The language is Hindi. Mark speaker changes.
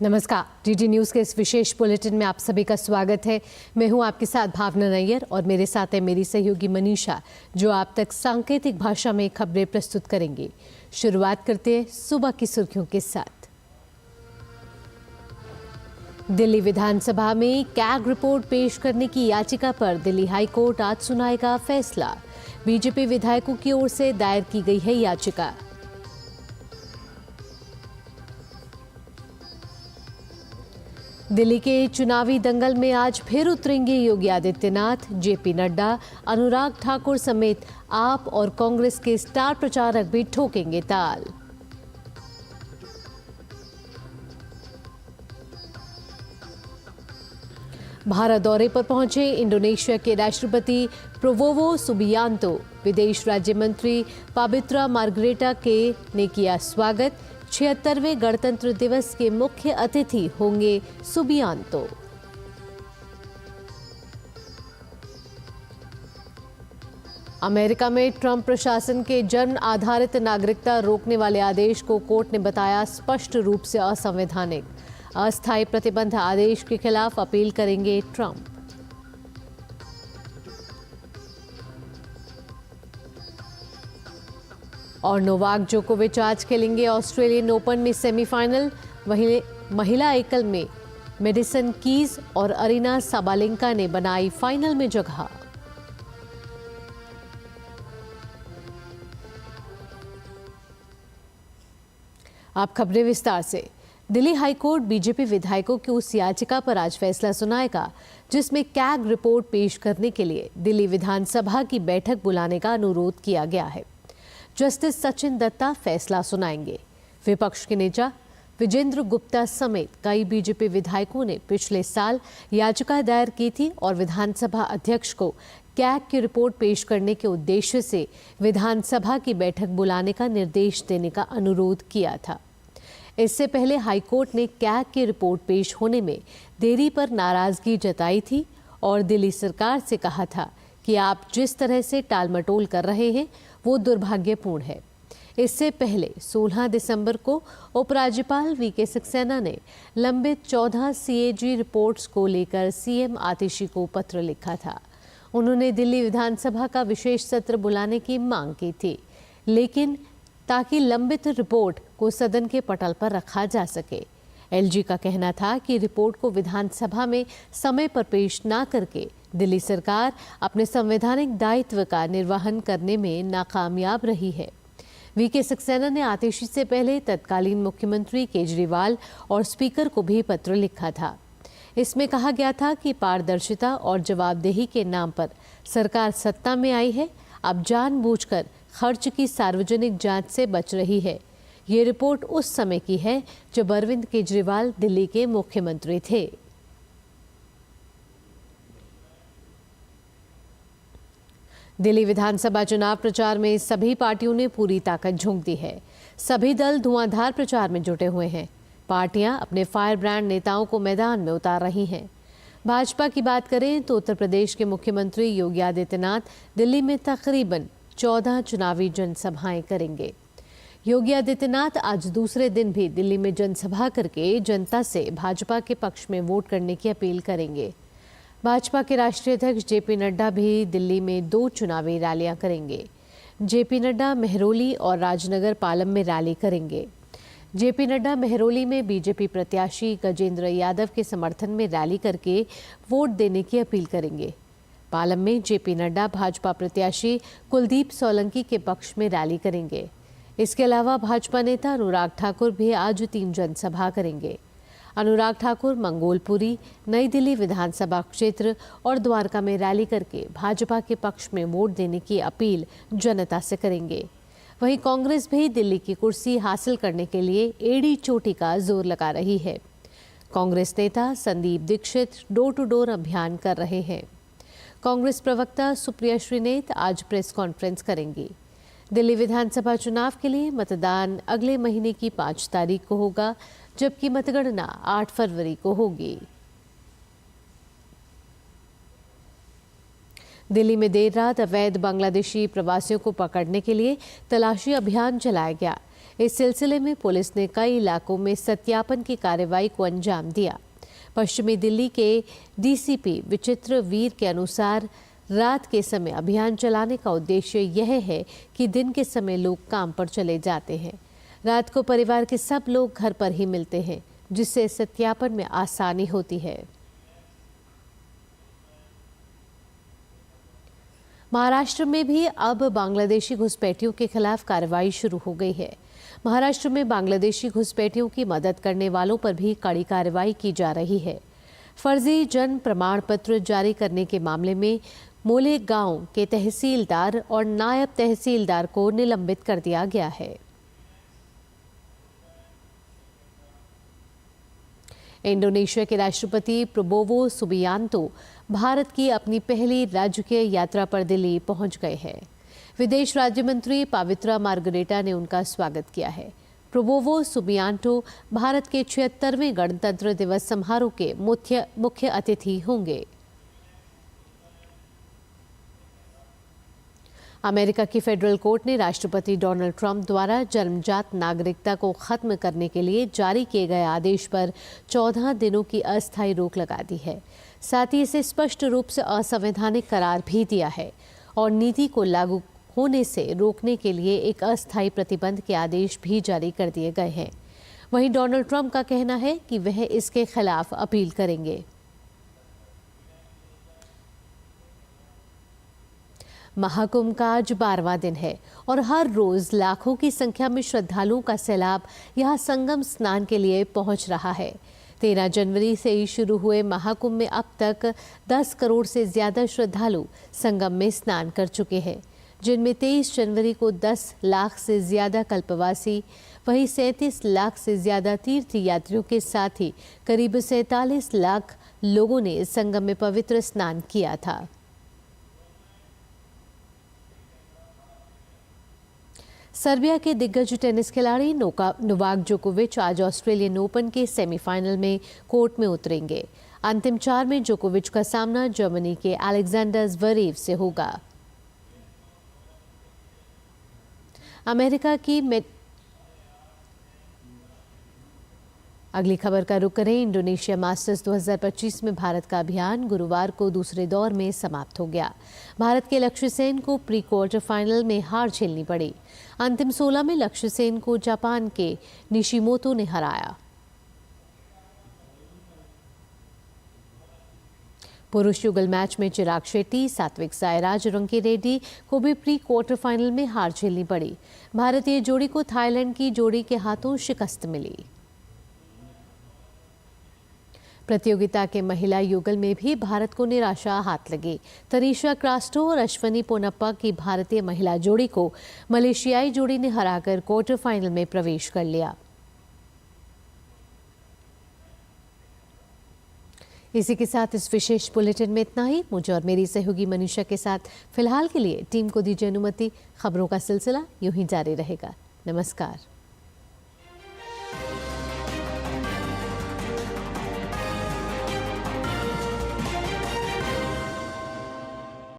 Speaker 1: नमस्कार, डीडी न्यूज के इस विशेष बुलेटिन में आप सभी का स्वागत है। मैं हूं आपके साथ भावना नैयर और मेरे साथ है मेरी सहयोगी मनीषा, जो आप तक सांकेतिक भाषा में खबरें प्रस्तुत करेंगी। शुरुआत करते हैं सुबह की सुर्खियों के साथ। दिल्ली विधानसभा में कैग रिपोर्ट पेश करने की याचिका पर दिल्ली हाई कोर्ट आज सुनाएगा फैसला। बीजेपी विधायकों की ओर से दायर की गई है याचिका। दिल्ली के चुनावी दंगल में आज फिर उतरेंगे योगी आदित्यनाथ। जेपी नड्डा, अनुराग ठाकुर समेत आप और कांग्रेस के स्टार प्रचारक भी ठोकेंगे ताल। भारत दौरे पर पहुंचे इंडोनेशिया के राष्ट्रपति प्रोवोवो सुबियांतो। विदेश राज्य मंत्री पाबित्रा मार्गरेटा के ने किया स्वागत। 76वें गणतंत्र दिवस के मुख्य अतिथि होंगे सुबियांतो। अमेरिका में ट्रंप प्रशासन के जन्म आधारित नागरिकता रोकने वाले आदेश को कोर्ट ने बताया स्पष्ट रूप से असंवैधानिक। अस्थायी प्रतिबंध आदेश के खिलाफ अपील करेंगे ट्रंप। और नोवाक जोकोविच आज खेलेंगे ऑस्ट्रेलियन ओपन में सेमीफाइनल। वहीं महिला एकल में मेडिसन कीज और अरीना साबालेंका ने बनाई फाइनल में जगह। आप खबरें विस्तार से। दिल्ली हाईकोर्ट बीजेपी विधायकों की उस याचिका पर आज फैसला सुनाएगा जिसमें कैग रिपोर्ट पेश करने के लिए दिल्ली विधानसभा की बैठक बुलाने का अनुरोध किया गया है। जस्टिस सचिन दत्ता फैसला सुनाएंगे। विपक्ष के नेता विजेंद्र गुप्ता समेत कई बीजेपी विधायकों ने पिछले साल याचिका दायर की थी और विधानसभा अध्यक्ष को कैग की रिपोर्ट पेश करने के उद्देश्य से विधानसभा की बैठक बुलाने का निर्देश देने का अनुरोध किया था। इससे पहले हाईकोर्ट ने कैग की रिपोर्ट पेश होने में देरी पर नाराजगी जताई थी और दिल्ली सरकार से कहा था कि आप जिस तरह से टालमटोल कर रहे हैं वो दुर्भाग्यपूर्ण है। इससे पहले 16 दिसंबर को उपराज्यपाल वीके सक्सेना ने लंबित 14 सीएजी रिपोर्ट्स को लेकर सीएम आतिशी को पत्र लिखा था। उन्होंने दिल्ली विधानसभा का विशेष सत्र बुलाने की मांग की थी, लेकिन ताकि लंबित रिपोर्ट को सदन के पटल पर रखा जा सके। एलजी का कहना था कि रिपोर्ट को विधानसभा में समय पर पेश न करके दिल्ली सरकार अपने संवैधानिक दायित्व का निर्वहन करने में नाकामयाब रही है। वीके सक्सेना ने आतिशी से पहले तत्कालीन मुख्यमंत्री केजरीवाल और स्पीकर को भी पत्र लिखा था। इसमें कहा गया था कि पारदर्शिता और जवाबदेही के नाम पर सरकार सत्ता में आई है, अब जानबूझकर खर्च की सार्वजनिक जांच से बच रही है। ये रिपोर्ट उस समय की है जब अरविंद केजरीवाल दिल्ली के मुख्यमंत्री थे। दिल्ली विधानसभा चुनाव प्रचार में सभी पार्टियों ने पूरी ताकत झोंक दी है। सभी दल धुआंधार प्रचार में जुटे हुए हैं। पार्टियां अपने फायर ब्रांड नेताओं को मैदान में उतार रही हैं। भाजपा की बात करें तो उत्तर प्रदेश के मुख्यमंत्री योगी आदित्यनाथ दिल्ली में तकरीबन 14 चुनावी जनसभाएं करेंगे। योगी आदित्यनाथ आज दूसरे दिन भी दिल्ली में जनसभा करके जनता से भाजपा के पक्ष में वोट करने की अपील करेंगे। भाजपा के राष्ट्रीय अध्यक्ष जेपी नड्डा भी दिल्ली में 2 चुनावी रैलियां करेंगे। जेपी नड्डा मेहरौली और राजनगर पालम में रैली करेंगे। जेपी नड्डा मेहरौली में बीजेपी प्रत्याशी गजेंद्र यादव के समर्थन में रैली करके वोट देने की अपील करेंगे। पालम में जेपी नड्डा भाजपा प्रत्याशी कुलदीप सोलंकी के पक्ष में रैली करेंगे। इसके अलावा भाजपा नेता अनुराग ठाकुर भी आज 3 जनसभा करेंगे। अनुराग ठाकुर मंगोलपुरी, नई दिल्ली विधानसभा क्षेत्र और द्वारका में रैली करके भाजपा के पक्ष में वोट देने की अपील जनता से करेंगे। वहीं कांग्रेस भी दिल्ली की कुर्सी हासिल करने के लिए एड़ी चोटी का जोर लगा रही है। कांग्रेस नेता Sandeep Dikshit door to door अभियान कर रहे हैं। कांग्रेस प्रवक्ता सुप्रिया श्रीनेत आज प्रेस कॉन्फ्रेंस करेंगी। दिल्ली विधानसभा चुनाव के लिए मतदान अगले महीने की 5 तारीख को होगा, जबकि मतगणना 8 फरवरी को होगी। दिल्ली में देर रात अवैध बांग्लादेशी प्रवासियों को पकड़ने के लिए तलाशी अभियान चलाया गया। इस सिलसिले में पुलिस ने कई इलाकों में सत्यापन की कार्रवाई को अंजाम दिया। पश्चिमी दिल्ली के डीसीपी विचित्र वीर के अनुसार रात के समय अभियान चलाने का उद्देश्य यह है कि दिन के समय लोग काम पर चले जाते हैं। रात को परिवार के सब लोग घर पर ही मिलते हैं, जिससे सत्यापन में आसानी होती है। महाराष्ट्र में भी अब बांग्लादेशी घुसपैठियों के खिलाफ कार्रवाई शुरू हो गई है। महाराष्ट्र में बांग्लादेशी घुसपैठियों की मदद करने वालों पर भी कड़ी कार्रवाई की जा रही है। फर्जी जन्म प्रमाण पत्र जारी करने के मामले में मोले गांव के तहसीलदार और नायब तहसीलदार को निलंबित कर दिया गया है। इंडोनेशिया के राष्ट्रपति प्रबोवो सुबियांतो भारत की अपनी पहली राजकीय यात्रा पर दिल्ली पहुंच गए हैं। विदेश राज्य मंत्री पवित्रा मार्गरेटा ने उनका स्वागत किया है। प्रबोवो सुबियांतो भारत के 76वें गणतंत्र दिवस समारोह के मुख्य अतिथि होंगे। अमेरिका की फेडरल कोर्ट ने राष्ट्रपति डोनाल्ड ट्रंप द्वारा जन्मजात नागरिकता को खत्म करने के लिए जारी किए गए आदेश पर 14 दिनों की अस्थायी रोक लगा दी है। साथ ही इसे स्पष्ट रूप से असंवैधानिक करार भी दिया है और नीति को लागू होने से रोकने के लिए एक अस्थायी प्रतिबंध के आदेश भी जारी कर दिए गए हैं। वहीं डोनाल्ड ट्रंप का कहना है कि वह इसके खिलाफ अपील करेंगे। महाकुंभ का आज 12वां दिन है और हर रोज लाखों की संख्या में श्रद्धालुओं का सैलाब यहां संगम स्नान के लिए पहुंच रहा है। 13 जनवरी से ही शुरू हुए महाकुंभ में अब तक 10 करोड़ से ज्यादा श्रद्धालु संगम में स्नान कर चुके हैं, जिनमें 23 जनवरी को 10 लाख से ज्यादा कल्पवासी, वहीं 37 लाख से ज्यादा तीर्थ यात्रियों के साथ ही करीब 47 लाख लोगों ने संगम में पवित्र स्नान किया था। सर्बिया के दिग्गज टेनिस खिलाड़ी नोवाक जोकोविच आज ऑस्ट्रेलियन ओपन के सेमीफाइनल में कोर्ट में उतरेंगे। अंतिम 4 में जोकोविच का सामना जर्मनी के अलेक्जेंडर ज़्वेरेव से होगा। अमेरिका की अगली खबर का रुख करें। इंडोनेशिया मास्टर्स 2025 में भारत का अभियान गुरुवार को दूसरे दौर में समाप्त हो गया। भारत के लक्ष्य सेन को प्री क्वार्टर फाइनल में हार झेलनी पड़ी। अंतिम 16 में लक्ष्य सेन को जापान के निशिमोतो ने हराया। पुरुष युगल मैच में चिराग शेट्टी, सात्विक साईराज और रंकीरेड्डी को भी प्री क्वार्टर फाइनल में हार झेलनी पड़ी। भारतीय जोड़ी को थाईलैंड की जोड़ी के हाथों शिकस्त मिली। प्रतियोगिता के महिला युगल में भी भारत को निराशा हाथ लगी। तरीशा क्रास्टो और अश्वनी पोनप्पा की भारतीय महिला जोड़ी को मलेशियाई जोड़ी ने हराकर क्वार्टर फाइनल में प्रवेश कर लिया। इसी के साथ इस विशेष बुलेटिन में इतना ही। मुझे और मेरी सहयोगी मनीषा के साथ फिलहाल के लिए टीम को दीजिए अनुमति। खबरों का सिलसिला यूं ही जारी रहेगा। नमस्कार।